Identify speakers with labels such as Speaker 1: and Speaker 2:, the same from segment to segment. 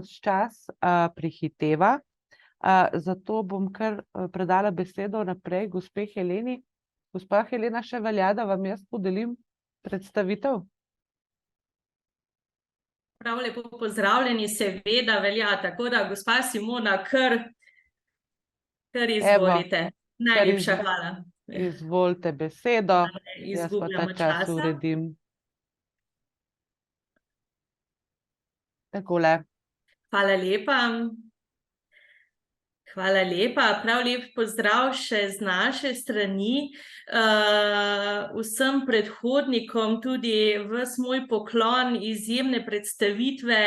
Speaker 1: nas čas prehiteva, zato bom kar predala besedo naprej gospe Heleni. Gospa Helena, še velja, da vam jaz podelim predstavitev?
Speaker 2: Prav lepo pozdravljeni, seveda velja, tako da gospa Simona, kar izvolite. Najlepša hvala.
Speaker 1: Izvolite besedo, jaz pa ta čas
Speaker 2: časa.
Speaker 1: uredim. Takole.
Speaker 2: Hvala lepa. Hvala lepa, prav lep pozdrav še z naše strani. Vsem predhodnikom tudi ves moj poklon, izjemne predstavitve,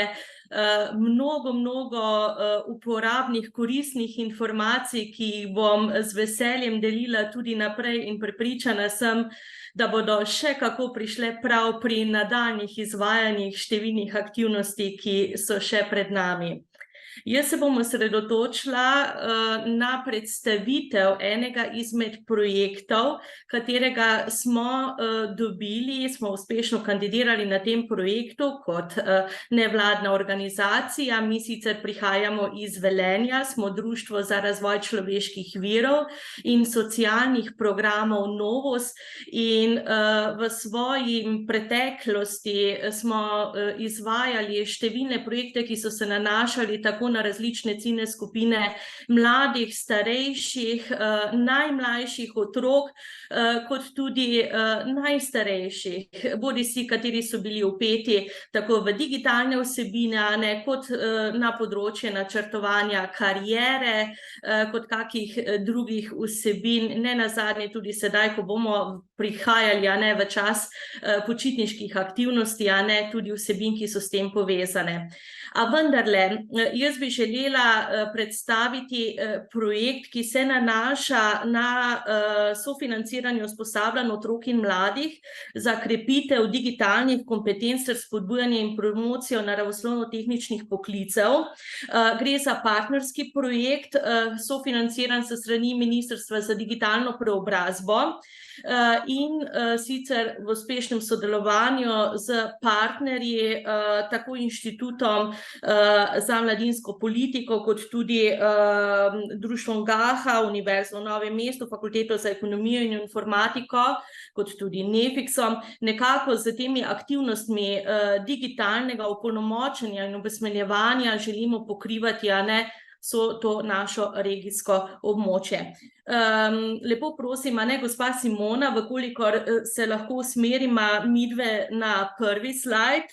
Speaker 2: mnogo uporabnih, koristnih informacij, ki jih bom z veseljem delila tudi naprej in prepričana sem, da bodo še kako prišle prav pri nadaljnjih izvajanjih številnih aktivnosti, ki so še pred nami. Jaz se bom osredotočila na predstavitev enega izmed projektov, katerega smo dobili, smo uspešno kandidirali na tem projektu kot nevladna organizacija. Mi sicer prihajamo iz Velenja, smo Društvo za razvoj človeških virov in socialnih programov Novus in v svoji preteklosti smo izvajali številne projekte, ki so se nanašali tako na različne ciljne skupine mladih, starejših, najmlajših otrok, kot tudi najstarejših, bodisi kateri so bili vpeti tako v digitalne vsebine, kot na področje načrtovanja kariere, kot kakih drugih vsebin, nenazadnje tudi sedaj, ko bomo prihajali v čas počitniških aktivnosti, tudi vsebin, ki so s tem povezane. A vendarle, jaz bi želela predstaviti projekt, ki se nanaša na sofinanciranje usposabljanja otrok in mladih za krepitev digitalnih kompetenc ter spodbujanje in promocijo naravoslovno-tehničnih poklicev. Gre za partnerski projekt, sofinanciran s strani Ministrstva za digitalno preobrazbo in sicer v uspešnem sodelovanju z partnerji, tako Inštitutom za mladinsko politiko, kot tudi Društvom Gaha, Univerzo v Novem mestu, Fakulteto za ekonomijo in informatiko, kot tudi Nefixom. Nekako z temi aktivnostmi digitalnega opolnomočenja in opismenjevanja želimo pokrivati vso to našo regijsko območje. Lepo prosim, gospa Simona, vkolikor se lahko usmeriva midve na prvi slajd.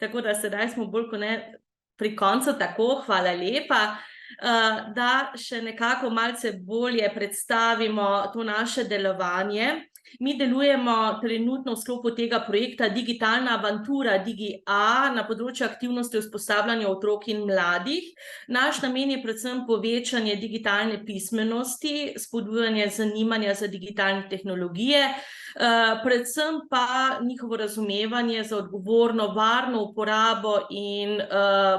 Speaker 2: Tako da sedaj smo bolj kot ne pri koncu, tako, hvala lepa, da še nekako malce bolje predstavimo to naše delovanje. Mi delujemo trenutno v sklopu tega projekta Digitalna avantura Digi-A na področju aktivnosti usposabljanja otrok in mladih. Naš namen je predvsem povečanje digitalne pismenosti, spodbujanje zanimanja za digitalne tehnologije, predvsem pa njihovo razumevanje za odgovorno, varno uporabo in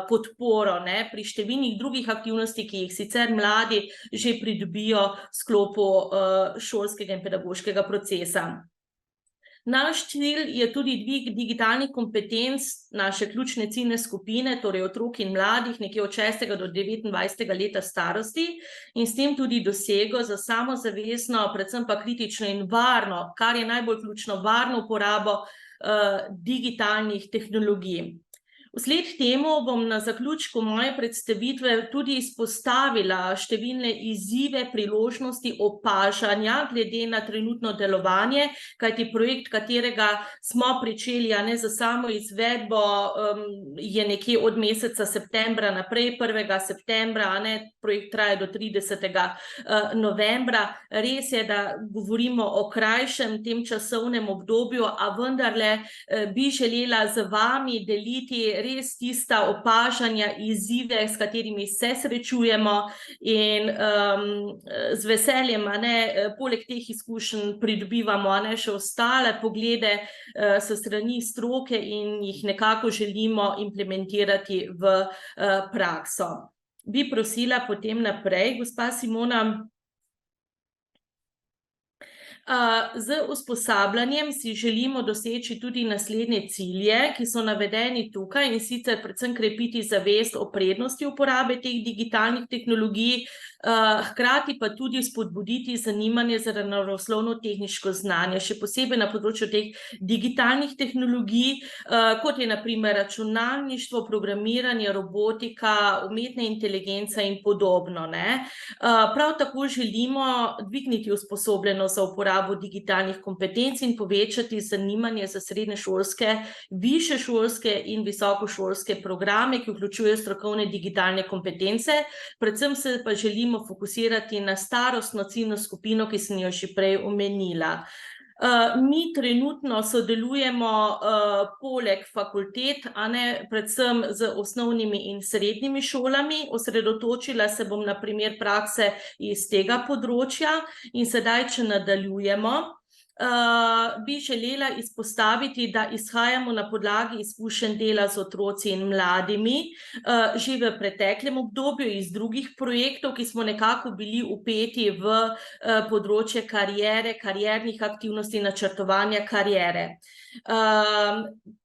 Speaker 2: podporo pri številnih drugih aktivnosti, ki jih sicer mladi že pridobijo v sklopu šolskega in pedagoškega procesa. Naš cilj je tudi dvig digitalnih kompetenc naše ključne ciljne skupine, torej otrok in mladih, nekje od 6. do 29. leta starosti in s tem tudi dosego za samozavestno, predvsem pa kritično in varno, kar je najbolj ključno, varno uporabo digitalnih tehnologij. Vsled temu bom na zaključku moje predstavitve tudi izpostavila številne izzive, priložnosti, opažanja glede na trenutno delovanje, kajti projekt, katerega smo pričeli za samo izvedbo, je nekje od meseca septembra naprej, 1. septembra, projekt traja do 30. novembra. Res je, da govorimo o krajšem tem časovnem obdobju, a vendarle bi želela z vami deliti res tista opažanja, izzive, s katerimi se srečujemo in z veseljem, poleg teh izkušenj pridobivamo še ostale poglede s strani stroke in jih nekako želimo implementirati v prakso. Bi prosila potem naprej, gospa Simona. Z usposabljanjem si želimo doseči tudi naslednje cilje, ki so navedeni tukaj, in sicer predvsem krepiti zavest o prednosti uporabe teh digitalnih tehnologij, hkrati pa tudi spodbuditi zanimanje za naravoslovno-tehniško znanje, še posebej na področju teh digitalnih tehnologij, kot je na primer računalništvo, programiranje, robotika, umetna inteligenca in podobno, ne. Prav tako želimo dvigniti usposobljenost za uporabo digitalnih kompetenc in povečati zanimanje za srednješolske, višješolske in visokošolske programe, ki vključujejo strokovne digitalne kompetence. Predvsem se pa želimo fokusirati na starostno ciljno skupino, ki sem jo že prej omenila. Mi trenutno sodelujemo poleg fakultet, predvsem z osnovnimi in srednjimi šolami. Osredotočila se bom na primer prakse iz tega področja in sedaj, če nadaljujemo, bi želela izpostaviti, da izhajamo na podlagi izkušenj dela z otroci in mladimi, že v preteklem obdobju iz drugih projektov, ki smo nekako bili vpeti v področje kariere, kariernih aktivnosti, načrtovanja kariere.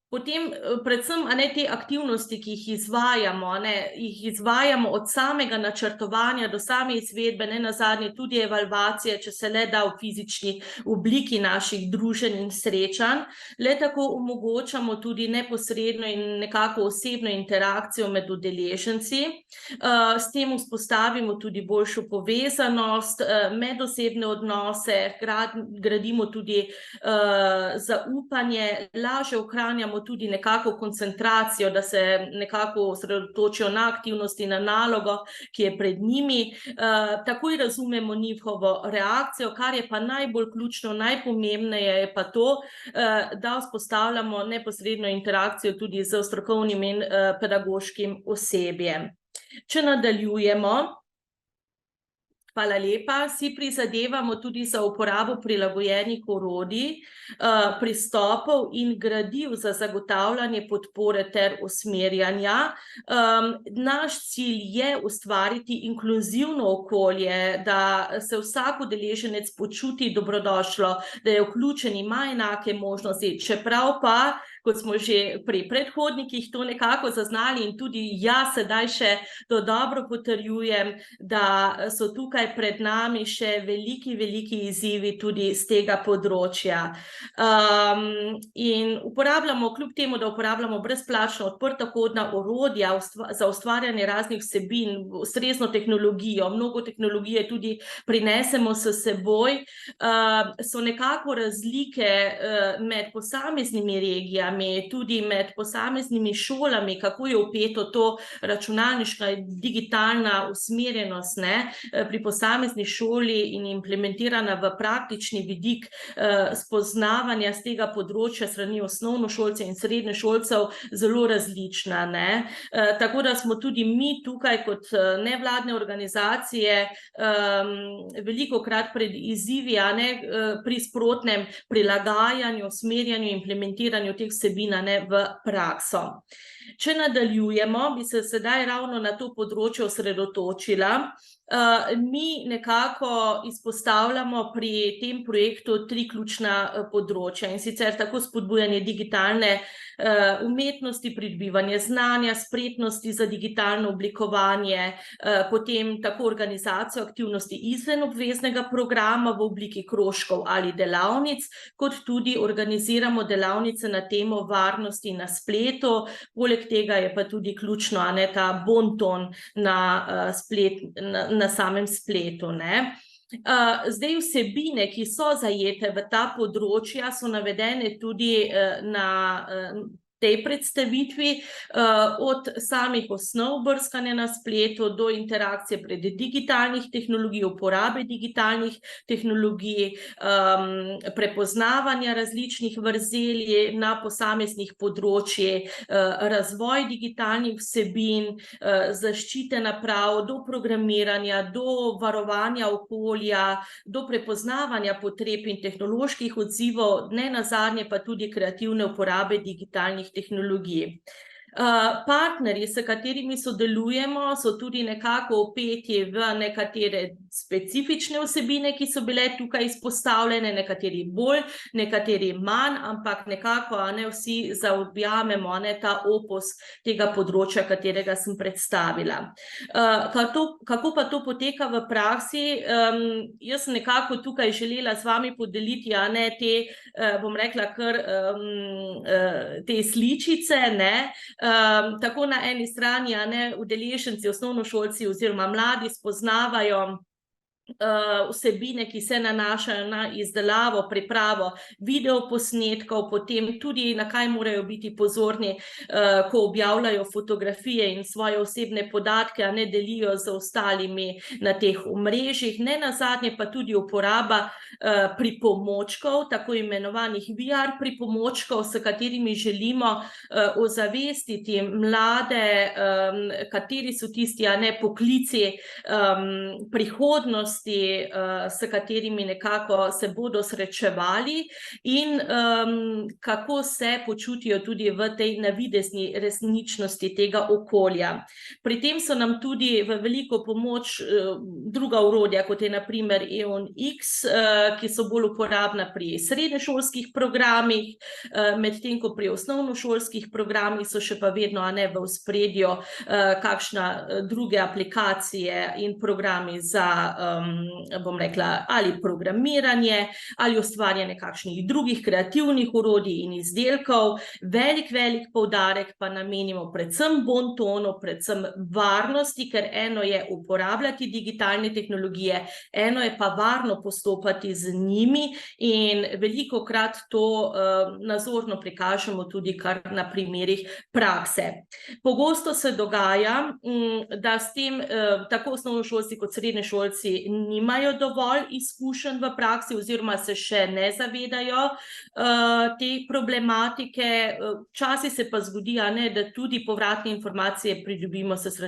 Speaker 2: Potem predvsem te aktivnosti, ki jih izvajamo od samega načrtovanja do same izvedbe, nenazadnje tudi evalvacije, če se le da v fizični obliki naših druženj in srečanj. Le tako omogočamo tudi neposredno in nekako osebno interakcijo med udeleženci. S tem vzpostavimo tudi boljšo povezanost, medosebne odnose, gradimo tudi zaupanje, lažje ohranjamo tudi nekako koncentracijo, da se nekako osredotočijo na aktivnosti, na nalogo, ki je pred njimi. Takoj razumemo njihovo reakcijo, kar je pa najbolj ključno, najpomembneje je pa to, da vzpostavljamo neposredno interakcijo tudi z strokovnim in pedagoškim osebjem. Če nadaljujemo. Hvala lepa. Si prizadevamo tudi za uporabo prilagojenih orodij, pristopov in gradiv za zagotavljanje podpore ter usmerjanja. Naš cilj je ustvariti inkluzivno okolje, da se vsak udeleženec počuti dobrodošlo, da je vključen, ima enake možnosti, čeprav pa, kot smo že pri predhodnikih to nekako zaznali in tudi jaz sedaj še to dobro potrjujem, da so tukaj pred nami še veliki izzivi tudi z tega področja. In uporabljamo, kljub temu, da uporabljamo brezplačno odprtokodna orodja za ustvarjanje raznih vsebin, ustrezno tehnologijo, mnogo tehnologije tudi prinesemo s seboj, so nekako razlike med posameznimi regijami, tudi med posameznimi šolami, kako je vpeto to računalniška digitalna usmerjenost, pri posamezni šoli in implementirana v praktični vidik spoznavanja z tega področja s strani osnovnošolcev in srednješolcev zelo različna, Tako da smo tudi mi tukaj kot nevladne organizacije velikokrat pred izzivi, pri sprotnem prilagajanju, usmerjanju, implementiranju teh vsebin v prakso. Če nadaljujemo, bi se sedaj ravno na to področje osredotočila. Mi nekako izpostavljamo pri tem projektu 3 ključna področja, in sicer tako spodbujanje digitalne umetnosti, pridobivanje znanja, spretnosti za digitalno oblikovanje, potem tako organizacijo aktivnosti izven obveznega programa v obliki krožkov ali delavnic, kot tudi organiziramo delavnice na temo varnosti na spletu. Poleg tega je pa tudi ključno, ta bonton na samem spletu, Zdaj vsebine, ki so zajete v ta področja, so navedene tudi na tej predstavitvi, od samih osnov brskanja na spletu do interakcije prek digitalnih tehnologij, uporabe digitalnih tehnologij, prepoznavanja različnih vrzeli na posameznih področjih, razvoj digitalnih vsebin, zaščite naprav, do programiranja, do varovanja okolja, do prepoznavanja potreb in tehnoloških odzivov, nenazadnje pa tudi kreativne uporabe digitalnih tehnologij. Partnerji, s katerimi sodelujemo, so tudi nekako vpeti v nekatere specifične vsebine, ki so bile tukaj izpostavljene, nekateri bolj, nekateri manj, ampak nekako vsi zaobjamemo ta opus tega področja, katerega sem predstavila. Kako pa to poteka v praksi? Jaz sem nekako tukaj želela z vami podeliti te, bom rekla, kar te sličice, tako na eni strani udeleženci, osnovnošolci oziroma mladi spoznavajo vsebine, ki se nanašajo na izdelavo, pripravo videoposnetkov, potem tudi na kaj morajo biti pozorni, ko objavljajo fotografije in svoje osebne podatke, delijo z ostalimi na teh omrežjih. Nenazadnje pa tudi uporaba pripomočkov, tako imenovanih VR pripomočkov, s katerimi želimo ozavestiti mlade, kateri so tisti poklici prihodnosti, s katerimi nekako se bodo srečevali in kako se počutijo tudi v tej navidezni resničnosti tega okolja. Pri tem so nam tudi v veliko pomoč druga orodja, kot je na primer EON-X, ki so bolj uporabna pri srednješolskih programih, medtem ko pri osnovnošolskih programih so še pa vedno v ospredju kakšna druge aplikacije in programi za bom rekla, ali programiranje, ali ustvarjanje kakšnih drugih kreativnih orodij in izdelkov. Velik poudarek pa namenimo predvsem bontonu, predvsem varnosti, ker eno je uporabljati digitalne tehnologije, eno je pa varno postopati z njimi in velikokrat to nazorno prikažemo tudi kar na primerih prakse. Pogosto se dogaja, da s tem tako osnovnošolci kot srednješolci nimajo dovolj izkušenj v praksi oziroma se še ne zavedajo te problematike. Včasih se pa zgodi, da tudi povratne informacije pridobimo s strani